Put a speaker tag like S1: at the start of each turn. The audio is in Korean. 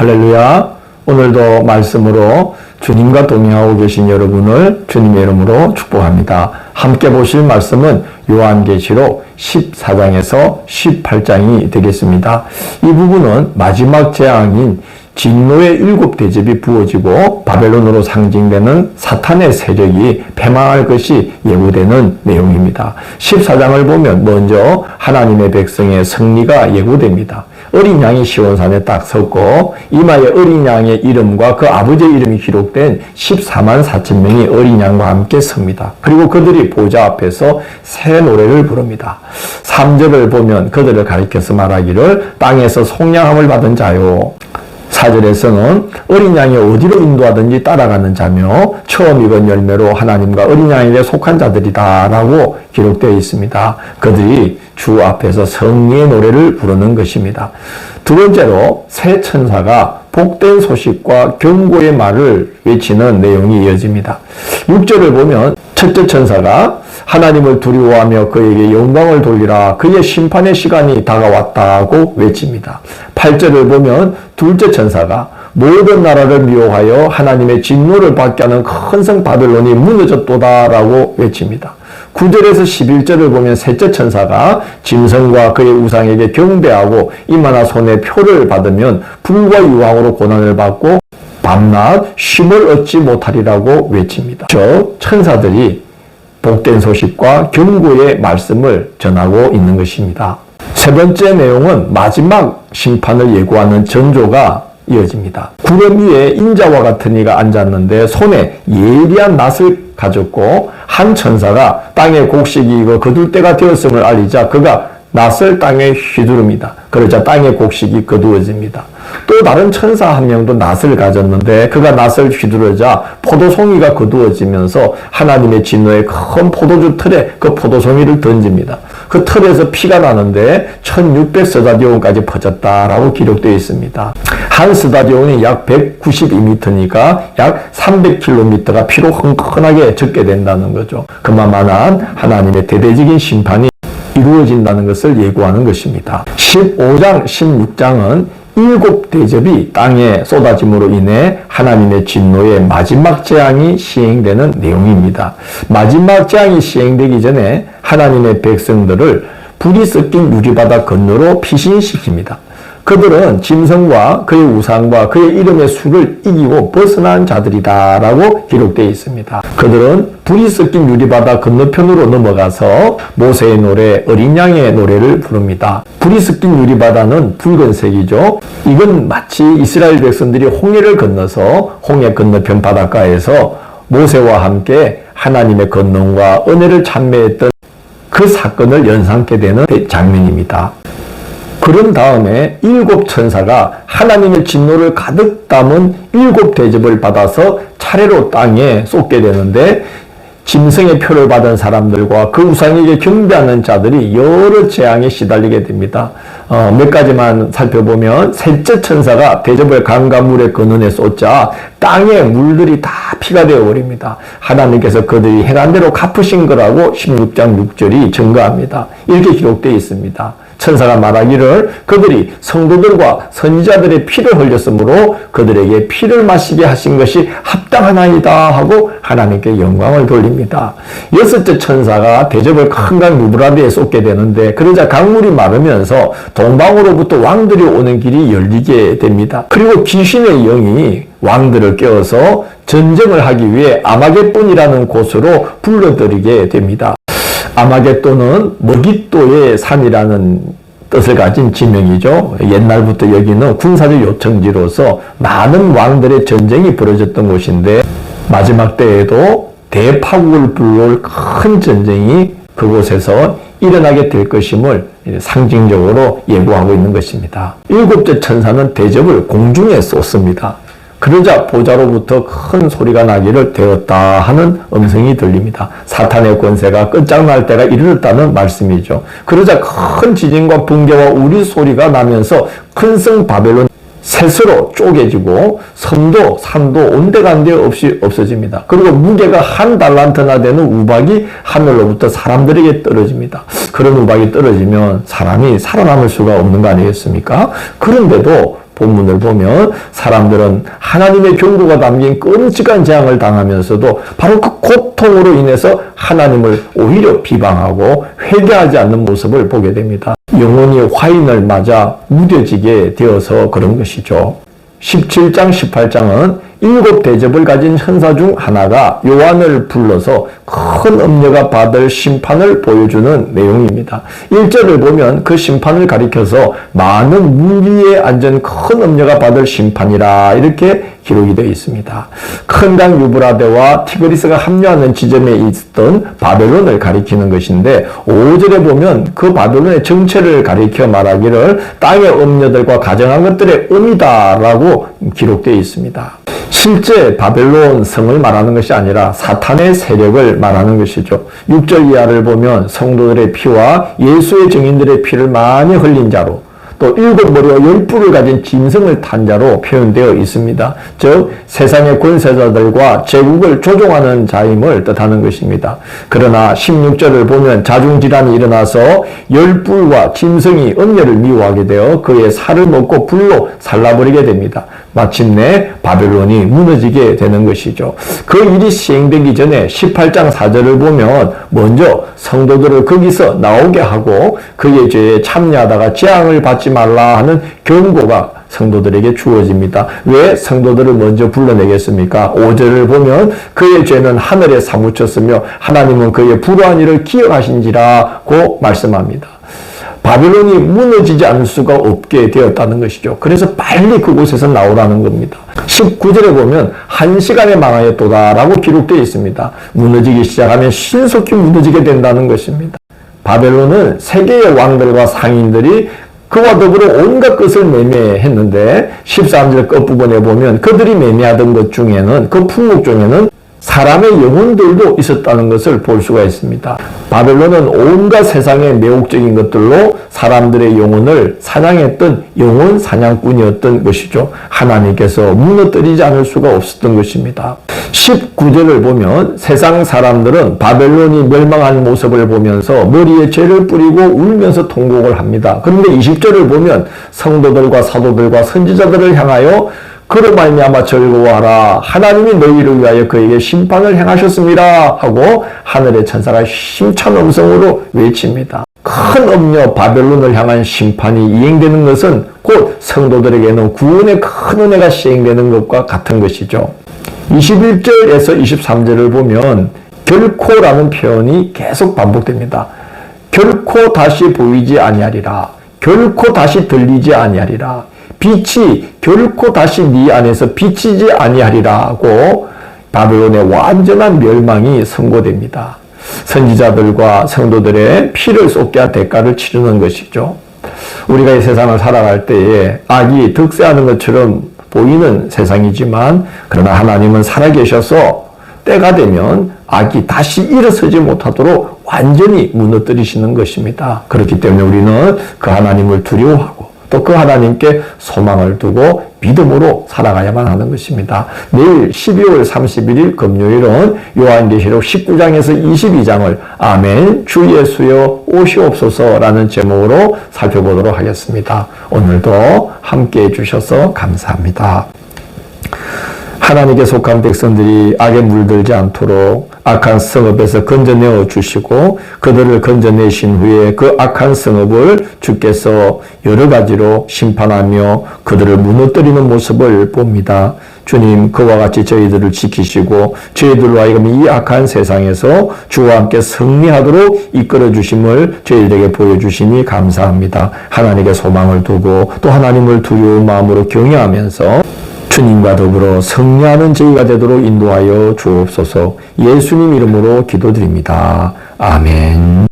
S1: 할렐루야. 오늘도 말씀으로 주님과 동행하고 계신 여러분을 주님의 이름으로 축복합니다. 함께 보실 말씀은 요한계시록 14장에서 18장이 되겠습니다. 이 부분은 마지막 재앙인 진노의 7 대접이 부어지고 바벨론으로 상징되는 사탄의 세력이 패망할 것이 예고되는 내용입니다. 14장을 보면 먼저 하나님의 백성의 승리가 예고됩니다. 어린 양이 시온산에 딱 섰고 이마에 어린 양의 이름과 그 아버지의 이름이 기록된 14만 4천 명이 어린 양과 함께 섭니다. 그리고 그들이 보좌 앞에서 새 노래를 부릅니다. 3절을 보면 그들을 가리켜서 말하기를 땅에서 속량함을 받은 자요. 4절에서는 어린 양이 어디로 인도하든지 따라가는 자며 처음 익은 열매로 하나님과 어린 양에게 속한 자들이다 라고 기록되어 있습니다. 그들이 주 앞에서 승리의 노래를 부르는 것입니다. 두 번째로 새 천사가 복된 소식과 경고의 말을 외치는 내용이 이어집니다. 6절을 보면 첫째 천사가 하나님을 두려워하며 그에게 영광을 돌리라, 그의 심판의 시간이 다가왔다고 외칩니다. 8절을 보면 둘째 천사가 모든 나라를 미워하여 하나님의 진노를 받게 하는 큰 성 바벨론이 무너졌도다 라고 외칩니다. 9절에서 11절을 보면 셋째 천사가 짐승과 그의 우상에게 경배하고 이마나 손에 표를 받으면 불과 유황으로 고난을 받고 밤낮 쉼을 얻지 못하리라고 외칩니다. 즉 천사들이 복된 소식과 경고의 말씀을 전하고 있는 것입니다. 세 번째 내용은 마지막 심판을 예고하는 전조가 이어집니다. 구름 위에 인자와 같은 이가 앉았는데 손에 예리한 낫을 가졌고 한 천사가 땅에 곡식이 익어 거둘 때가 되었음을 알리자 그가 낫을 땅에 휘두릅니다. 그러자 땅의 곡식이 거두어집니다. 또 다른 천사 한 명도 낫을 가졌는데 그가 낫을 휘두르자 포도송이가 거두어지면서 하나님의 진노의 큰 포도주 틀에 그 포도송이를 던집니다. 그 틀에서 피가 나는데 1600 스타디온까지 퍼졌다라고 기록되어 있습니다. 한 스타디온이 약 192m니까 약 300km가 피로 흥건하게 젖게 된다는 거죠. 그만한 하나님의 대대적인 심판이 이루어진다는 것을 예고하는 것입니다. 15장, 16장은 7 대접이 땅에 쏟아짐으로 인해 하나님의 진노의 마지막 재앙이 시행되는 내용입니다. 마지막 재앙이 시행되기 전에 하나님의 백성들을 불이 섞인 유리바다 건너로 피신시킵니다. 그들은 짐승과 그의 우상과 그의 이름의 수를 이기고 벗어난 자들이다 라고 기록되어 있습니다. 그들은 불이 섞인 유리바다 건너편으로 넘어가서 모세의 노래, 어린 양의 노래를 부릅니다. 불이 섞인 유리바다는 붉은색이죠. 이건 마치 이스라엘 백성들이 홍해를 건너서 홍해 건너편 바닷가에서 모세와 함께 하나님의 권능과 은혜를 찬美했던 그 사건을 연상케 되는 장면입니다. 그런 다음에 7 천사가 하나님의 진노를 가득 담은 7 대접을 받아서 차례로 땅에 쏟게 되는데 짐승의 표를 받은 사람들과 그 우상에게 경배하는 자들이 여러 재앙에 시달리게 됩니다. 몇 가지만 살펴보면 셋째 천사가 대접을 강과 물에 건너에 쏟자 땅의 물들이 다 피가 되어버립니다. 하나님께서 그들이 행한 대로 갚으신 거라고 16장 6절이 증거합니다. 이렇게 기록되어 있습니다. 천사가 말하기를 그들이 성도들과 선지자들의 피를 흘렸으므로 그들에게 피를 마시게 하신 것이 합당하나이다 하고 하나님께 영광을 돌립니다. 6째 천사가 대접을 큰 강 유브라데에 쏟게 되는데 그러자 강물이 마르면서 동방으로부터 왕들이 오는 길이 열리게 됩니다. 그리고 귀신의 영이 왕들을 깨워서 전쟁을 하기 위해 아마겟돈이라는 곳으로 불러들이게 됩니다. 아마겟돈은 머깃도의 산이라는 뜻을 가진 지명이죠. 옛날부터 여기는 군사적 요청지로서 많은 왕들의 전쟁이 벌어졌던 곳인데 마지막 때에도 대파국을 불러올 큰 전쟁이 그곳에서 일어나게 될 것임을 상징적으로 예고하고 있는 것입니다. 7째 천사는 대접을 공중에 쏟습니다. 그러자 보좌로부터 큰 소리가 나기를 되었다 하는 음성이 들립니다. 사탄의 권세가 끝장날 때가 이르렀다는 말씀이죠. 그러자 큰 지진과 붕괴와 우리 소리가 나면서 큰 성 바벨론 셋으로 쪼개지고 섬도 산도 온데간데 없이 없어집니다. 그리고 무게가 1 달란트나 되는 우박이 하늘로부터 사람들에게 떨어집니다. 그런 우박이 떨어지면 사람이 살아남을 수가 없는 거 아니겠습니까? 그런데도 본문을 보면 사람들은 하나님의 경고가 담긴 끔찍한 재앙을 당하면서도 바로 그 고통으로 인해서 하나님을 오히려 비방하고 회개하지 않는 모습을 보게 됩니다. 영혼이 화인을 맞아 무뎌지게 되어서 그런 것이죠. 17장, 18장은 7 대접을 가진 천사 중 하나가 요한을 불러서 큰 음녀가 받을 심판을 보여주는 내용입니다. 1절을 보면 그 심판을 가리켜서 많은 물 위에 앉은 큰 음녀가 받을 심판이라 이렇게 기록이 되어 있습니다. 큰 강 유브라데와 티그리스가 합류하는 지점에 있던 바벨론을 가리키는 것인데 5절에 보면 그 바벨론의 정체를 가리켜 말하기를 땅의 음녀들과 가정한 것들의 음이다라고 기록되어 있습니다. 실제 바벨론 성을 말하는 것이 아니라 사탄의 세력을 말하는 것이죠. 6절 이하를 보면 성도들의 피와 예수의 증인들의 피를 많이 흘린 자로 또 7머리와 10뿔을 가진 짐승을 탄 자로 표현되어 있습니다. 즉 세상의 권세자들과 제국을 조종하는 자임을 뜻하는 것입니다. 그러나 16절을 보면 자중질환이 일어나서 10뿔과 짐승이 음녀를 미워하게 되어 그의 살을 먹고 불로 살라버리게 됩니다. 마침내 바벨론이 무너지게 되는 것이죠. 그 일이 시행되기 전에 18장 4절을 보면 먼저 성도들을 거기서 나오게 하고 그의 죄에 참여하다가 재앙을 받지 말라 하는 경고가 성도들에게 주어집니다. 왜 성도들을 먼저 불러내겠습니까? 5절을 보면 그의 죄는 하늘에 사무쳤으며 하나님은 그의 불우한 일을 기억하신지라고 말씀합니다. 바벨론이 무너지지 않을 수가 없게 되었다는 것이죠. 그래서 빨리 그곳에서 나오라는 겁니다. 19절에 보면 1시간에 망하였도다라고 기록되어 있습니다. 무너지기 시작하면 신속히 무너지게 된다는 것입니다. 바벨론은 세계의 왕들과 상인들이 그와 더불어 온갖 것을 매매했는데 13절 끝부분에 보면 그들이 매매하던 것 중에는 그 품목 중에는 사람의 영혼들도 있었다는 것을 볼 수가 있습니다. 바벨론은 온갖 세상의 매혹적인 것들로 사람들의 영혼을 사냥했던 영혼 사냥꾼이었던 것이죠. 하나님께서 무너뜨리지 않을 수가 없었던 것입니다. 19절을 보면 세상 사람들은 바벨론이 멸망한 모습을 보면서 머리에 죄를 뿌리고 울면서 통곡을 합니다. 그런데 20절을 보면 성도들과 사도들과 선지자들을 향하여 그로 말미암아 즐거워하라. 하나님이 너희를 위하여 그에게 심판을 행하셨습니다. 하고 하늘의 천사가 힘찬 음성으로 외칩니다. 큰 음녀 바벨론을 향한 심판이 이행되는 것은 곧 성도들에게는 구원의 큰 은혜가 시행되는 것과 같은 것이죠. 21절에서 23절을 보면 결코라는 표현이 계속 반복됩니다. 결코 다시 보이지 아니하리라. 결코 다시 들리지 아니하리라. 빛이 결코 다시 네 안에서 비치지 아니하리라고 바벨론의 완전한 멸망이 선고됩니다. 선지자들과 성도들의 피를 쏟게 할 대가를 치르는 것이죠. 우리가 이 세상을 살아갈 때에 악이 득세하는 것처럼 보이는 세상이지만 그러나 하나님은 살아계셔서 때가 되면 악이 다시 일어서지 못하도록 완전히 무너뜨리시는 것입니다. 그렇기 때문에 우리는 그 하나님을 두려워하고 또 그 하나님께 소망을 두고 믿음으로 살아가야만 하는 것입니다. 내일 12월 31일 금요일은 요한계시록 19장에서 22장을 아멘 주 예수여 오시옵소서라는 제목으로 살펴보도록 하겠습니다. 오늘도 함께해 주셔서 감사합니다. 하나님께 속한 백성들이 악에 물들지 않도록 악한 성읍에서 건져내어 주시고 그들을 건져내신 후에 그 악한 성읍을 주께서 여러 가지로 심판하며 그들을 무너뜨리는 모습을 봅니다. 주님, 그와 같이 저희들을 지키시고 저희들로 하여금 이 악한 세상에서 주와 함께 승리하도록 이끌어 주심을 저희들에게 보여주시니 감사합니다. 하나님께 소망을 두고 또 하나님을 두려운 마음으로 경외하면서 주님과 더불어 승리하는 저희가 되도록 인도하여 주옵소서. 예수님 이름으로 기도드립니다. 아멘.